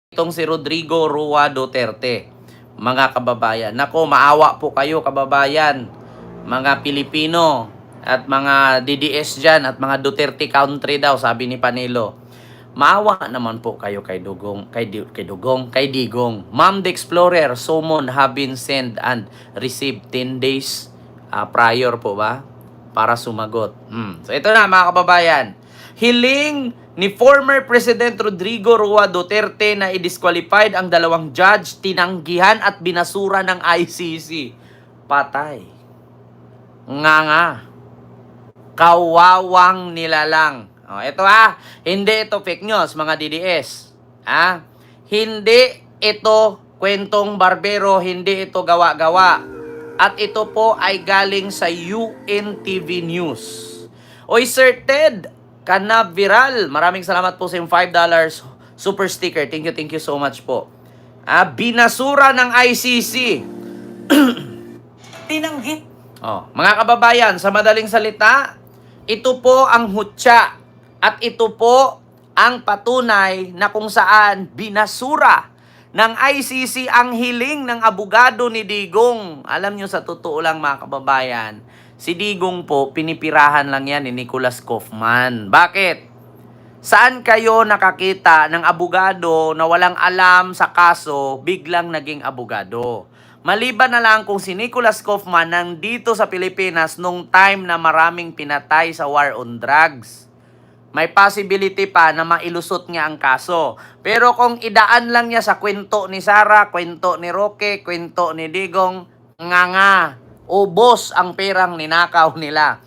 Itong si Rodrigo Roa Duterte, mga kababayan. Nako, maawa po kayo kababayan, mga Pilipino at mga DDS dyan at mga Duterte country daw, sabi ni Panelo. Maawa naman po kayo kay Dugong, kay Digong. Ma'am the Explorer, summon have been sent and received 10 days prior po ba? Para sumagot. So ito na mga kababayan. Hiling ni former President Rodrigo Roa Duterte na i-disqualified ang dalawang judge, tinanggihan at binasura ng ICC. Patay. Nga. Kawawang nilalang. Ito hindi ito fake news mga DDS. Hindi ito kwentong barbero, hindi ito gawa-gawa. At ito po ay galing sa UNTV News. Oy Sir Ted, Canaveral, maraming salamat po sa yung $5 super sticker. Thank you so much po. Binasura ng ICC. Tinanggit. Mga kababayan, sa madaling salita, ito po ang hutya at ito po ang patunay na kung saan binasura ng ICC ang hiling ng abogado ni Digong. Alam nyo, sa totoo lang mga kababayan, si Digong po, pinipirahan lang yan ni Nicholas Kaufman. Bakit? Saan kayo nakakita ng abogado na walang alam sa kaso, biglang naging abogado? Maliban na lang kung si Nicholas Kaufman nandito sa Pilipinas nung time na maraming pinatay sa war on drugs. May possibility pa na mailusot niya ang kaso. Pero kung idaan lang niya sa kwento ni Sara, kwento ni Roque, kwento ni Digong, ubos ang perang ninakaw nila.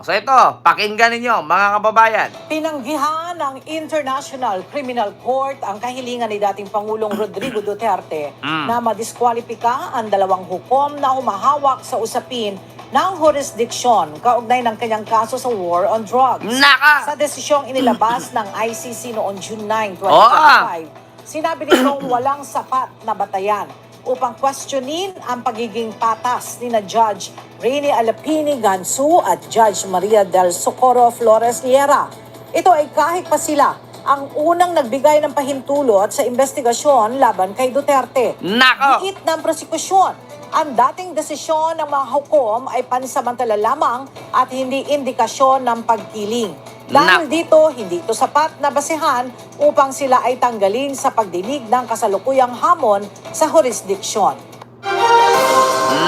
So ito, pakinggan ninyo mga kababayan. Tinanggihan ng International Criminal Court ang kahilingan ni dating Pangulong Rodrigo Duterte na madiskwalipika ang dalawang hukom na humahawak sa usapin ng jurisdiksyon kaugnay ng kanyang kaso sa war on drugs. Naka! Sa desisyong inilabas ng ICC noong June 9, 2025, sinabi nitong walang sapat na batayan upang questionin ang pagiging patas ni na Judge Rene Alapini Gansu at Judge Maria del Socorro Flores Liera. Ito ay kahit pa sila ang unang nagbigay ng pahintulot sa investigasyon laban kay Duterte. Nako! Giit ng prosekusyon, ang dating desisyon ng mga hukom ay pansamantala lamang at hindi indikasyon ng pagkiling. Dahil dito, hindi ito sapat na basehan upang sila ay tanggalin sa pagdinig ng kasalukuyang hamon sa jurisdiksyon.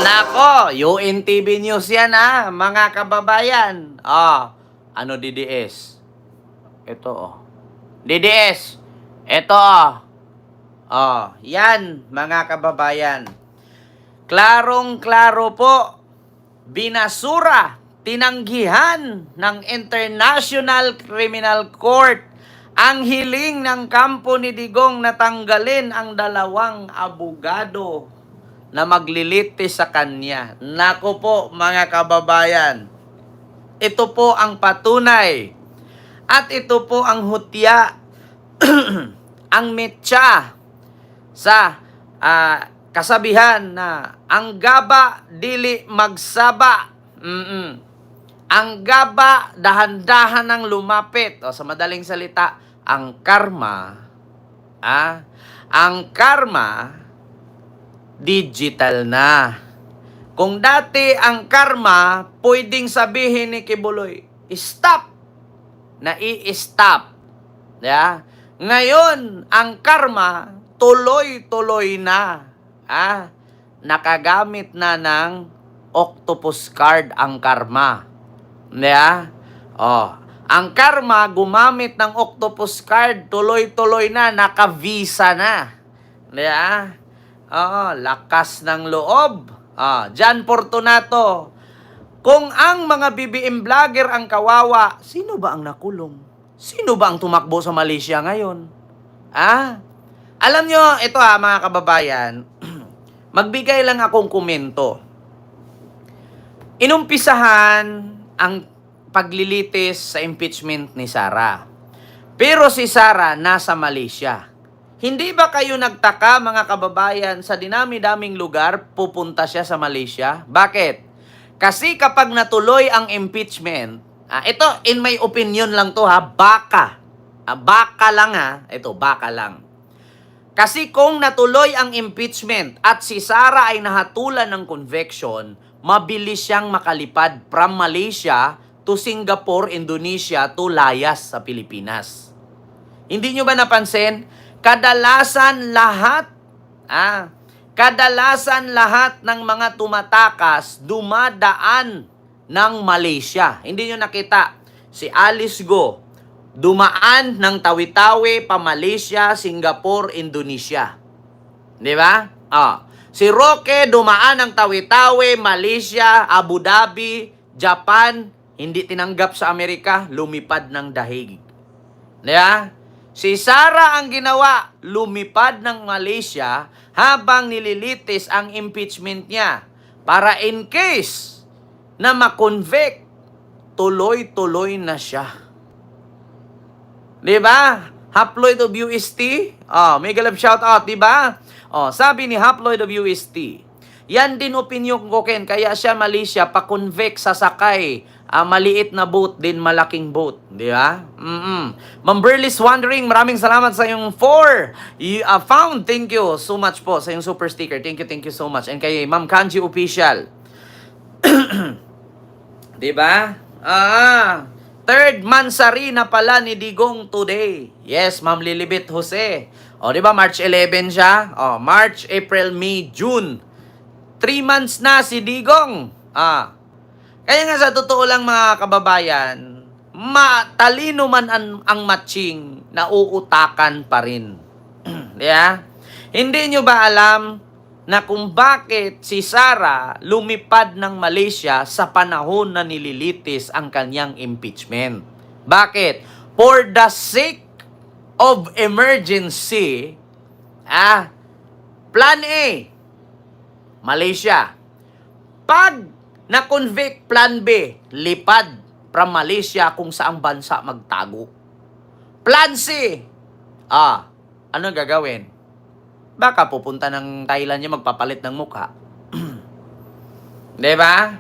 Nako, UNTV News yan mga kababayan. Ano DDS? Ito DDS, ito yan mga kababayan. Klarong-klaro po, binasura, tinanggihan ng International Criminal Court ang hiling ng kampo ni Digong na tanggalin ang dalawang abogado na maglilitis sa kanya. Nako po mga kababayan, ito po ang patunay at ito po ang hutya, ang metsa sa kasabihan na ang gaba dili magsaba. Ang gaba dahan-dahan ng lumapit. Sa madaling salita, ang karma, digital na. Kung dati ang karma, pwedeng sabihin ni Kibuloy, stop, na i-stop. Ngayon, ang karma, tuloy-tuloy na. Nakagamit na ng octopus card ang karma. Ang karma, gumamit ng octopus card, tuloy-tuloy na, naka-visa na. Lakas ng loob. Jan Fortunato, kung ang mga BBM vlogger ang kawawa, sino ba ang nakulong? Sino ba ang tumakbo sa Malaysia ngayon? Alam nyo, ito mga kababayan, magbigay lang akong komento. Inumpisahan ang paglilitis sa impeachment ni Sara. Pero si Sara nasa Malaysia. Hindi ba kayo nagtaka mga kababayan, sa dinami-daming lugar pupunta siya sa Malaysia? Bakit? Kasi kapag natuloy ang impeachment, ito in my opinion lang to baka lang ito baka lang. Kasi kung natuloy ang impeachment at si Sara ay nahatulan ng conviction, mabilis siyang makalipad from Malaysia to Singapore, Indonesia to layas sa Pilipinas. Hindi nyo ba napansin? Kadalasan lahat ng mga tumatakas dumadaan ng Malaysia. Hindi nyo nakita? Si Alice Go, dumaan ng Tawi-Tawi pa Malaysia, Singapore, Indonesia. Di ba? Si Roque dumaan ng Tawi-Tawi, Malaysia, Abu Dhabi, Japan, hindi tinanggap sa Amerika, lumipad ng dahig. Di ba? Si Sara ang ginawa, lumipad ng Malaysia habang nililitis ang impeachment niya para in case na makonvict, tuloy-tuloy na siya. Di ba? Haploid of UST? May galap shout out, di ba? Sabi ni Haploid of UST, yan din opinion ko, Ken, kaya siya Malaysia pa-convict sa sakay. Maliit na boat din, malaking boat. Di ba? Ma'am Burlis Wondering, maraming salamat sa yung 4 found. Thank you so much po sa yung super sticker. Thank you so much. And kay Ma'am Kanji Official. Di ba? Third mansari na pala ni Digong today. Yes, Ma'am Lilibet Jose. Di ba March 11 siya? March, April, May, June. 3 months na si Digong. Kaya nga sa totoo lang mga kababayan, matalino man ang matching, nauutakan pa rin. Yeah? Hindi nyo ba alam na kung bakit si Sara lumipad ng Malaysia sa panahon na nililitis ang kanyang impeachment? Bakit? For the sake of emergency, Plan A, Malaysia. Pag na-convict, Plan B, lipad from Malaysia kung saang bansa magtago. Plan C, ano gagawin? Baka pupunta ng Thailand niya magpapalit ng mukha. Diba?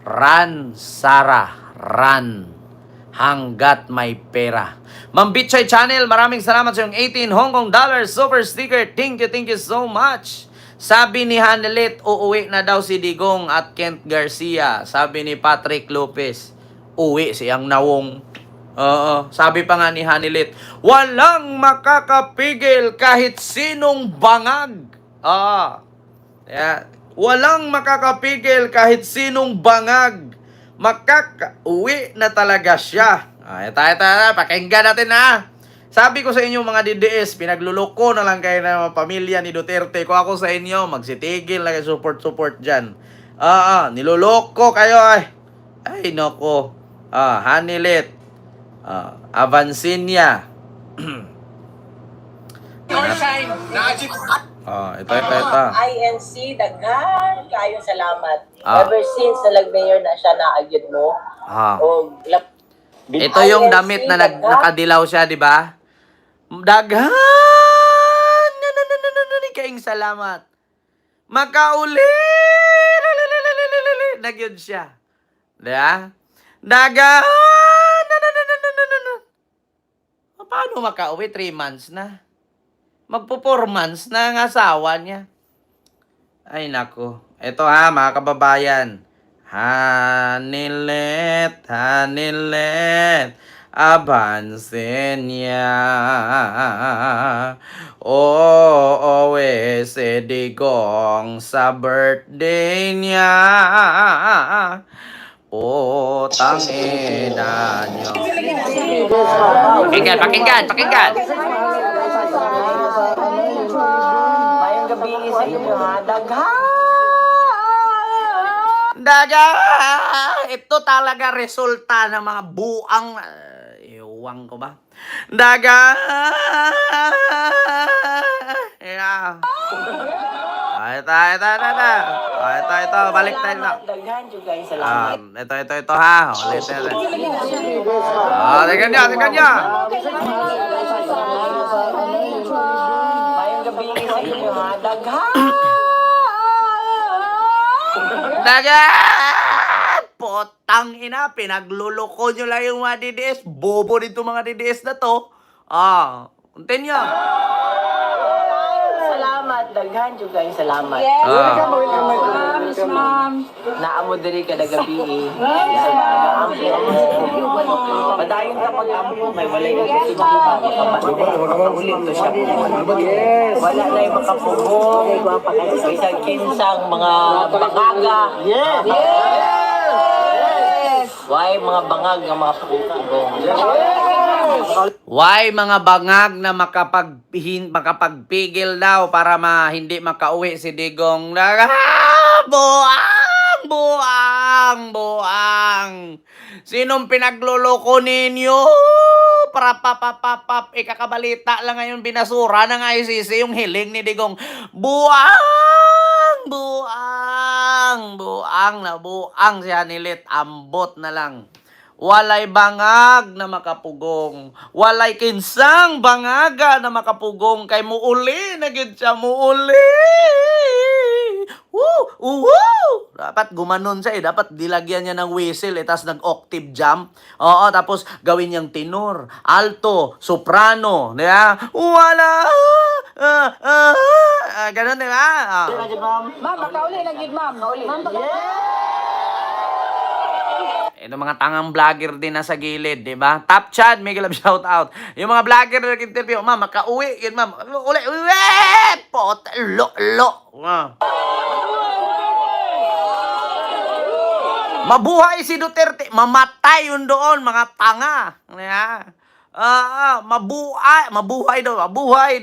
Run, Sara, run. Hanggat may pera. Ma'am Bitchay Channel, maraming salamat sa yung 18 Hong Kong dollars super sticker. Thank you so much. Sabi ni Hanelit, uuwi na daw si Digong at Kent Garcia. Sabi ni Patrick Lopez, uwi siyang nawong. Sabi pa nga ni Hanelit, walang makakapigil kahit sinong bangag. Walang makakapigil kahit sinong bangag. Uwi na talaga siya. Pakinggan natin na. Sabi ko sa inyo mga DDS, pinagluloko na lang kayo ng pamilya ni Duterte. Kung ako sa inyo, magsitigil na kayo support dyan. Niluloko kayo ay noko. Hanilit. Avancinia. Ito. INC, daghan kayong salamat. Ever since nag-mayor na siya, naagid mo. Ito yung damit na nakadilaw siya, di ba? Daghan! Kaing salamat. Makauli! Nagyod siya. Diba? Daghan! Paano makauwi? 3 months na. Magpo 4 months na ang asawa niya. Ay, nako. Ito mga kababayan. Hanilet, Avancinia. Si Digong sa birthday niya. Tangina nyo. Pakinggan. Mayang gabi sa inyo ha, Ito talaga resulta ng mga buang iwang ko ba? Ito, balik tayo na. Daghan juga yung salamat. Ito ha. Ulit. Tingnan nyo. Mayang gabi sa inyo ha, Dagat! Potang ina, pinagluloko nyo lang yung mga DDS. Bobo dito mga DDS na to. Continue. Salamat, daghan jud kay salamat. Naamo diri ka gabi. Padayon ka pag-ampo may walay ka si makaulit to siya. Wala na yung makapugong, isang kinsang mga bangaga. Why mga bangag nga mga pugong? Why mga bangag na makapagpigil daw para hindi makauwi si Digong. Buang. Sinong pinagluloko ninyo? Para papapapap. Ikakabalita lang ngayon binasura ng ICC yung hiling ni Digong. Buang siya nilit. Ambot na lang. Walay bangag na makapugong. Walay kinsang bangaga na makapugong. Kay muuli na gid siya, muuli. Woo! Dapat gumanon siya eh. Dapat dilagyan niya ng whistle eh. Tapos nag-octave jump. Oo, tapos gawin niyang tenor, alto, soprano. Diba? Wala! Ganun diba? Ma'am, makauli lang yun, ma'am. Ito mga tangang vlogger din na sa gilid, di ba? Top Chad, mega love shout out. Yung mga vlogger na nag-interview, ma'am, makauwi, yun, ma'am. Uli. Pot, lo. Mabuhay si Duterte, mamatay yun doon, mga tanga. Mabuhay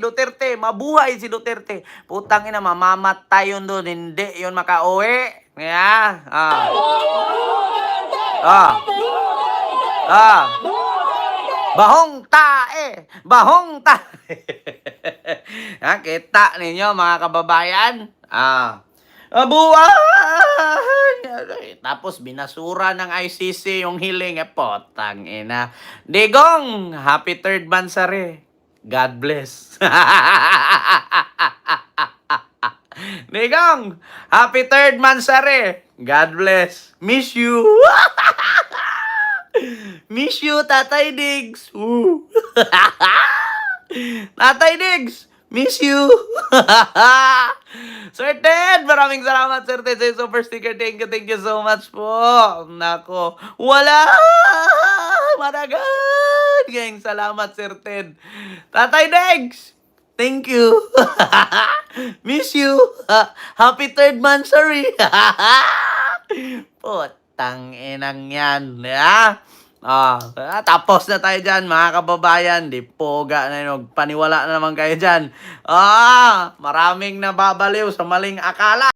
Duterte, mabuhay si Duterte. Putang ina, mamamatay yun doon, hindi yun makauwi. Bahong tae. Kita ninyo mga kababayan. Buhay! Tapos binasura ng ICC yung hiling. Potang ina. Digong, happy third mansari. God bless. Digong, happy third mansari. God bless. Miss you. Miss you, Tatay Diggs. Tatay Diggs, miss you. Sir Ted, maraming salamat, Sir Ted, sa super sticker. Thank you so much po. Nako, wala. Madagan. Gang, salamat, Sir Ted. Tatay Diggs, thank you. Miss you. Happy third mansary. Putang inang yan. Tapos na tayo dyan, mga kababayan. Di poga na yun. Paniwala na naman kayo dyan. Maraming nababaliw sa maling akala.